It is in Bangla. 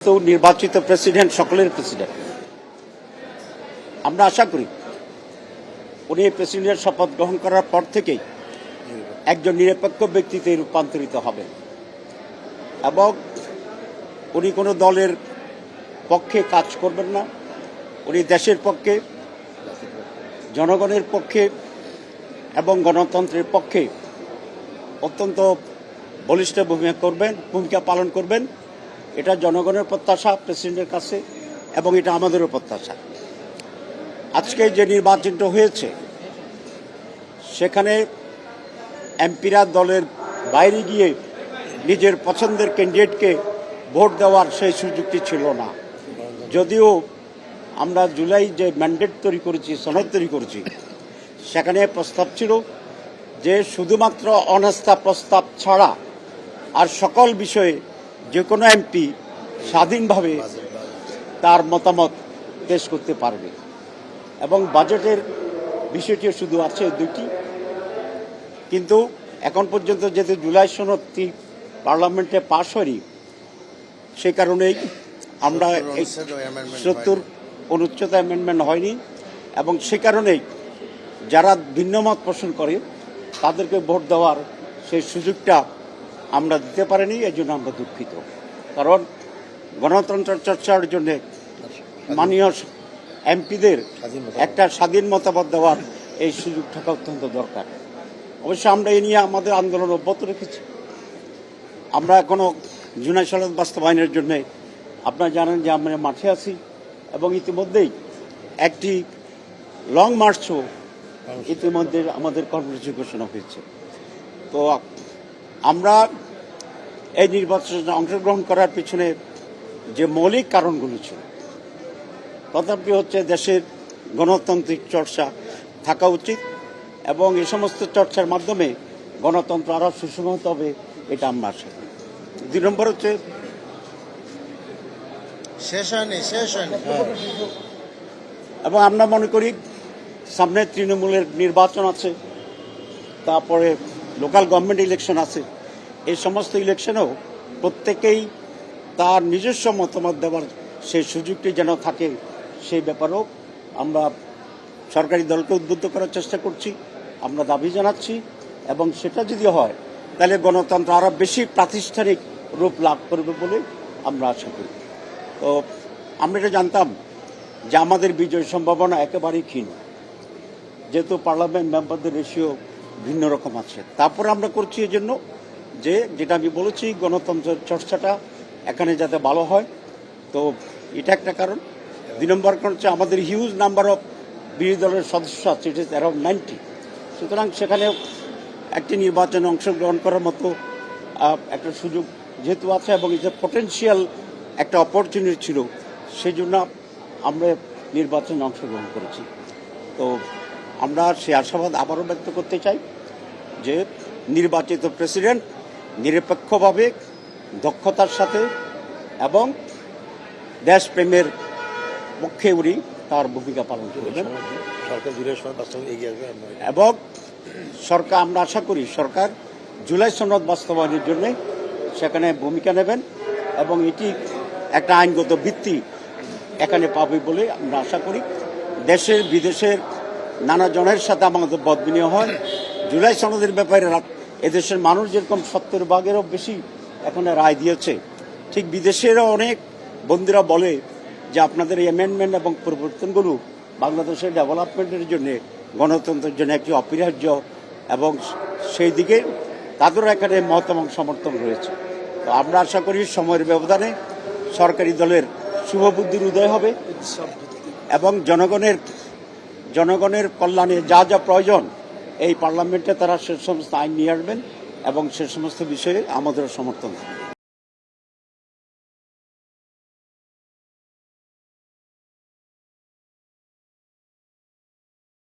তো নির্বাচিত প্রেসিডেন্ট সকলের প্রেসিডেন্ট। আমরা আশা করি উনি প্রেসিডেন্টের শপথ গ্রহণ করার পর থেকেই একজন নিরপেক্ষ ব্যক্তিতে রূপান্তরিত হবেন এবং উনি কোনো দলের পক্ষে কাজ করবেন না। উনি দেশের পক্ষে, জনগণের পক্ষে এবং গণতন্ত্রের পক্ষে অত্যন্ত বলিষ্ঠ ভূমিকা পালন করবেন। এটা জনগণের প্রত্যাশা প্রেসিডেন্টের কাছে এবং এটা আমাদেরও প্রত্যাশা। আজকে যে নির্বাচনটা হয়েছে সেখানে এমপিরা দলের বাইরে গিয়ে নিজের পছন্দের ক্যান্ডিডেটকে ভোট দেওয়ার সেই সুযোগটি ছিল না। যদিও আমরা জুলাই যে ম্যান্ডেট তৈরি করেছি, সনদ তৈরি করেছি, সেখানে প্রস্তাব ছিল যে শুধুমাত্র অনাস্থা প্রস্তাব ছাড়া আর সকল বিষয়ে যে কোনো এমপি স্বাধীনভাবে তার মতামত পেশ করতে পারবে এবং বাজেটের বিষয়টিও শুধু আছে দুটি। কিন্তু এখন পর্যন্ত যেহেতু জুলাই সনদটি পার্লামেন্টে পাশ হয়নি, সেই কারণেই আমরা 70 অনুচ্ছেদ অ্যামেন্ডমেন্ট হয়নি এবং সে কারণেই যারা ভিন্নমত পোষণ করে তাদেরকে ভোট দেওয়ার সেই সুযোগটা আমরা দিতে পারিনি। এই জন্য আমরা দুঃখিত, কারণ গণতন্ত্র চর্চার জন্য মাননীয় এমপিদের একটা স্বাধীন মতামত দেওয়ার এই সুযোগ থাকা অত্যন্ত দরকার। অবশ্য আমরা এই নিয়ে আমাদের আন্দোলন অব্যাহত রেখেছি। আমরা এখনো জুলাই সনদ বাস্তবায়নের জন্য আপনারা জানেন যে আমরা মাঠে আছি এবং ইতিমধ্যেই একটি লং মার্চও ইতিমধ্যে আমাদের কর্মসূচি ঘোষণা হয়েছে। তো আমরা এই নির্বাচনে অংশগ্রহণ করার পিছনে যে মৌলিক কারণগুলো ছিল, তথাপি হচ্ছে দেশের গণতান্ত্রিক চর্চা থাকা উচিত এবং এই সমস্ত চর্চার মাধ্যমে গণতন্ত্র আরও সুষম হতে হবে, এটা আমরা আশা করি। 2 নম্বর হচ্ছে এবং আমরা মনে করি সামনে তৃণমূলের নির্বাচন আছে, তারপরে লোকাল গভর্নমেন্ট ইলেকশন আছে। এই সমস্ত ইলেকশনেও প্রত্যেকেই তার নিজস্ব মতামত দেওয়ার সেই সুযোগটি যেন থাকে, সেই ব্যাপারেও আমরা সরকারি দলকে উদ্বুদ্ধ করার চেষ্টা করছি, আমরা দাবি জানাচ্ছি এবং সেটা যদি হয় তাহলে গণতন্ত্র আরও বেশি প্রাতিষ্ঠানিক রূপ লাভ করবে বলে আমরা আশা করি। তো আমরা এটা জানতাম যে আমাদের বিজয় সম্ভাবনা একেবারেই ক্ষীণ, যেহেতু পার্লামেন্ট মেম্বারদের রেশিও ভিন্ন রকম আছে। তারপরে আমরা করছি এই জন্য যে যেটা আমি বলেছি, গণতন্ত্রের চর্চাটা এখানে যাতে ভালো হয়। তো এটা একটা কারণ। 2 নম্বর কারণ হচ্ছে আমাদের হিউজ নাম্বার অফ বিরোধী দলের সদস্য আছে, ইট ইজ অ্যারাউন্ড 90। সুতরাং সেখানে একটি নির্বাচনে অংশগ্রহণ করার মতো একটা সুযোগ যেহেতু আছে এবং এটা পটেনশিয়াল একটা অপরচুনিটি ছিল, সেই জন্য আমরা নির্বাচনে অংশগ্রহণ করেছি। তো আমরা সে আশাবাদ আবারও ব্যক্ত করতে চাই যে নির্বাচিত প্রেসিডেন্ট নিরপেক্ষভাবে, দক্ষতার সাথে এবং দেশপ্রেমের পক্ষে উনি তার ভূমিকা পালন করবেন এবং সরকার, আমরা আশা করি সরকার জুলাই সনদ বাস্তবায়নের জন্য সেখানে ভূমিকা নেবেন এবং এটি একটা আইনগত ভিত্তি এখানে পাবে বলে আমরা আশা করি। দেশের বিদেশের নানা জনের সাথে আমাদের মত বিনিময় হয়। জুলাই সনদের ব্যাপারে এদেশের মানুষ যেরকম 70% বেশি এখন রায় দিয়েছে, ঠিক বিদেশেরও অনেক বন্ধুরা বলে যে আপনাদের এই অ্যামেন্ডমেন্ট এবং পরিবর্তনগুলো বাংলাদেশের ডেভেলপমেন্টের জন্য, গণতন্ত্রের জন্য একটি অপরিহার্য এবং সেই দিকে তাদেরও এখানে মত এবং সমর্থন রয়েছে। তো আমরা আশা করি সময়ের ব্যবধানে সরকারি দলের শুভবুদ্ধির উদয় হবে এবং জনগণের কল্যাণে যা যা প্রয়োজন এই পার্লামেন্টে তারা সে সমস্ত আইন নিয়ে আসবেন এবং সে সমস্ত বিষয়ে আমাদেরও সমর্থন